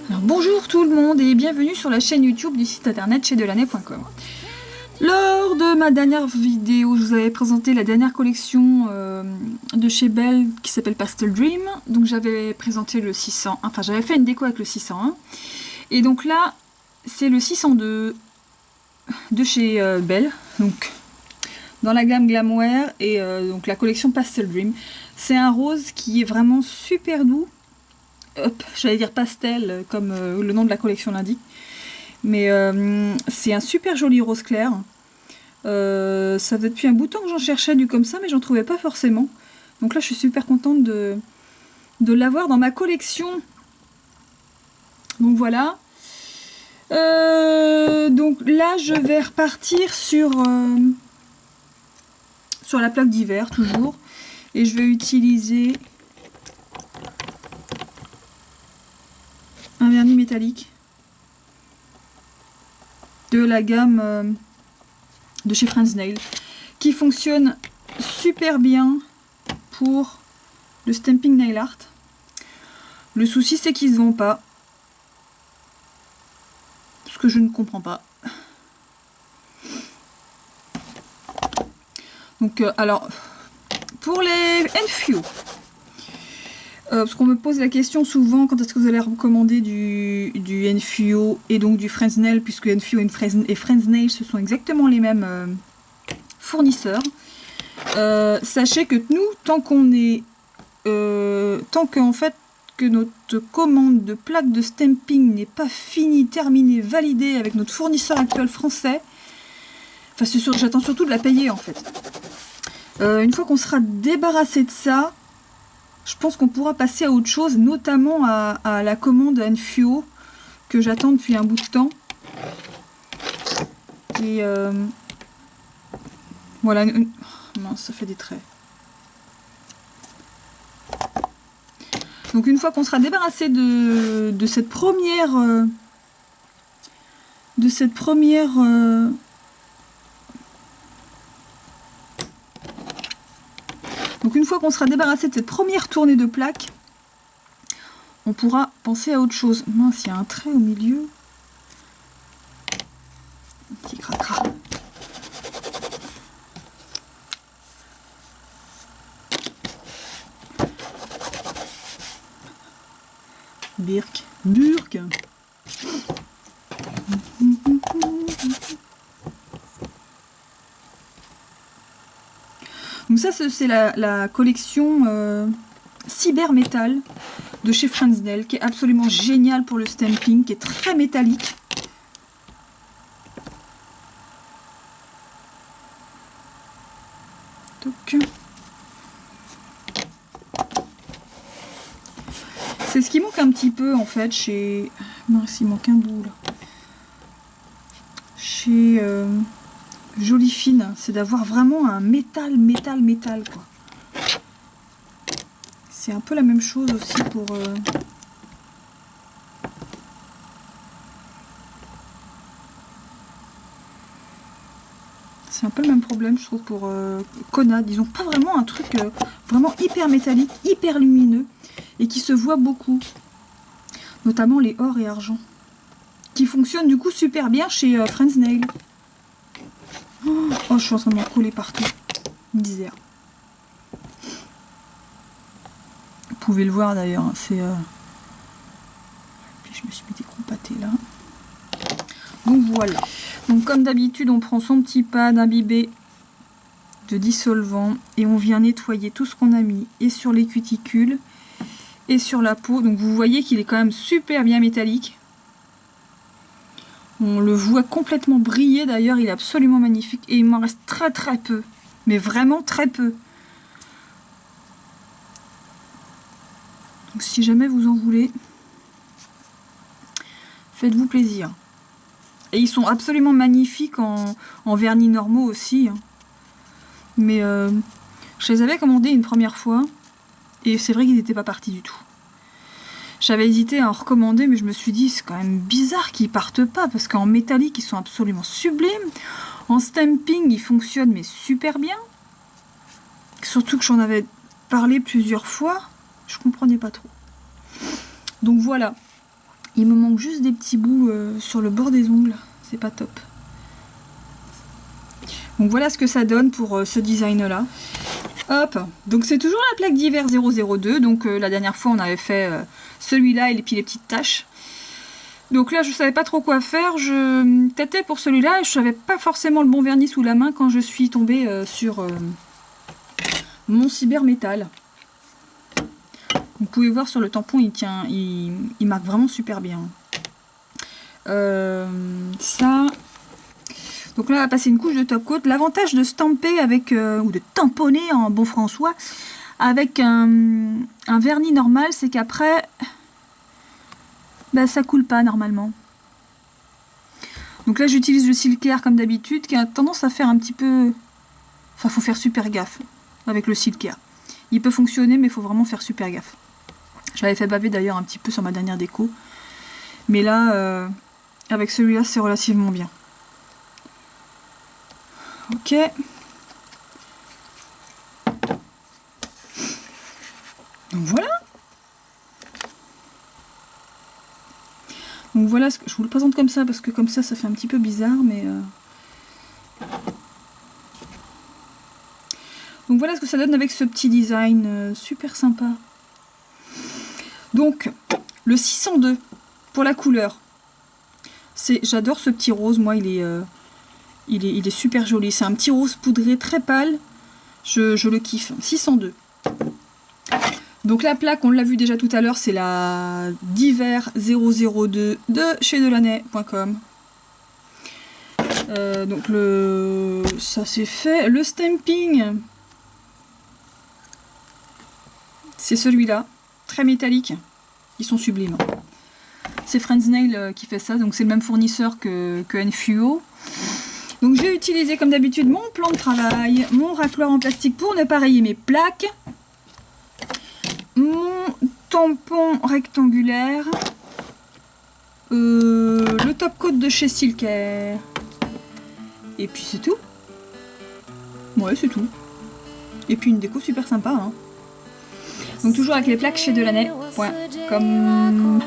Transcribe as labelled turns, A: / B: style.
A: Alors, bonjour tout le monde et bienvenue sur la chaîne YouTube du site internet chez-delannay.com. Lors de ma dernière vidéo, je vous avais présenté la dernière collection de chez Belle qui s'appelle Pastel Dream. Donc j'avais présenté le 600, enfin j'avais fait une déco avec le 601. Et donc là, c'est le 602 de chez Belle, donc dans la gamme Glamwear et donc la collection Pastel Dream. C'est un rose qui est vraiment super doux. Hop, j'allais dire pastel comme le nom de la collection l'indique. Mais c'est un super joli rose clair. Ça faisait depuis un bout de temps que j'en cherchais du comme ça, mais j'en trouvais pas forcément. Donc là, je suis super contente de l'avoir dans ma collection. Donc voilà. Donc là, je vais repartir sur la plaque d'hiver, toujours. Et je vais utiliser un vernis métallique de la gamme de chez Friends Nail qui fonctionne super bien pour le stamping nail art. Le souci c'est qu'ils ne se vendent pas, ce que je ne comprends pas. Donc alors pour les Enfio, parce qu'on me pose la question souvent, quand est-ce que vous allez recommander du Enfio et donc du Friends Nail, puisque Enfio et Friends Nail ce sont exactement les mêmes fournisseurs. Sachez que nous, tant qu'en fait que notre commande de plaque de stamping n'est pas finie, terminée, validée avec notre fournisseur actuel français, enfin j'attends surtout de la payer en fait. Une fois qu'on sera débarrassé de ça, je pense qu'on pourra passer à autre chose, notamment à la commande Enfio que j'attends depuis un bout de temps. Et voilà, mince, ça fait des traits. Donc une fois qu'on sera débarrassé de cette première donc une fois qu'on sera débarrassé de cette première tournée de plaques, on pourra penser à autre chose. Mince, il y a un trait au milieu. Un petit cracra. Burk. Donc ça c'est la collection Cyber Metal de chez Friends Nail, qui est absolument géniale pour le stamping, qui est très métallique. C'est ce qui manque un petit peu en fait chez... Mince, il manque un bout là. Chez Jolie Fine, c'est d'avoir vraiment un métal quoi. C'est un peu la même chose aussi pour... C'est un peu le même problème, je trouve, pour Conad. Ils n'ont pas vraiment un truc vraiment hyper métallique, hyper lumineux, et qui se voit beaucoup. Notamment les or et argent. Qui fonctionnent du coup super bien chez Friends Nail. Oh, je suis en train de m'en coller partout. Misère. Vous pouvez le voir d'ailleurs, hein, c'est... Puis je me suis mis décroupatée là. Donc voilà. Donc comme d'habitude, on prend son petit pad imbibé de dissolvant et on vient nettoyer tout ce qu'on a mis, et sur les cuticules et sur la peau. Donc vous voyez qu'il est quand même super bien métallique. On le voit complètement briller d'ailleurs, il est absolument magnifique. Et il m'en reste très peu, mais vraiment très peu. Donc si jamais vous en voulez, faites-vous plaisir. Et ils sont absolument magnifiques en vernis normaux aussi. Hein. Mais je les avais commandés une première fois, et c'est vrai qu'ils n'étaient pas partis du tout. J'avais hésité à en recommander, mais je me suis dit, c'est quand même bizarre qu'ils partent pas, parce qu'en métallique, ils sont absolument sublimes. En stamping, ils fonctionnent, mais super bien. Surtout que j'en avais parlé plusieurs fois, je comprenais pas trop. Donc voilà, il me manque juste des petits bouts sur le bord des ongles, c'est pas top. Donc voilà ce que ça donne pour ce design là. Hop, donc c'est toujours la plaque d'hiver 002, donc la dernière fois on avait fait celui-là et puis les petites taches. Donc là je savais pas trop quoi faire, je tâtais pour celui-là et je savais pas forcément le bon vernis sous la main quand je suis tombée sur mon cybermétal. Vous pouvez voir sur le tampon, il tient, il marque vraiment super bien. Ça. Donc là, on va passer une couche de top coat. L'avantage de stamper avec, ou de tamponner en bon François, avec un vernis normal, c'est qu'après, bah, ça coule pas normalement. Donc là, j'utilise le Silkair comme d'habitude, qui a tendance à faire un petit peu... Enfin, faut faire super gaffe avec le Silkair. Il peut fonctionner, mais il faut vraiment faire super gaffe. Je l'avais fait baver d'ailleurs un petit peu sur ma dernière déco. Mais là, avec celui-là, c'est relativement bien. Ok. Donc voilà. Donc voilà, ce que je vous le présente comme ça, parce que comme ça fait un petit peu bizarre, mais... Donc voilà ce que ça donne avec ce petit design super sympa. Donc, le 602, pour la couleur. J'adore ce petit rose, moi il est super joli. C'est un petit rose poudré très pâle. Je le kiffe. 602. Donc la plaque, on l'a vu déjà tout à l'heure, c'est la d'hiver 002 de chez Delaney.com. Donc ça c'est fait. Le stamping, c'est celui-là, très métallique. Ils sont sublimes. C'est Friends Nail qui fait ça, donc c'est le même fournisseur que Enfuo. Donc j'ai utilisé comme d'habitude mon plan de travail, mon racloir en plastique pour ne pas rayer mes plaques, mon tampon rectangulaire, le top coat de chez Silkair, et puis c'est tout. Ouais, c'est tout. Et puis une déco super sympa, hein. Donc toujours avec les plaques chez Delaney.com.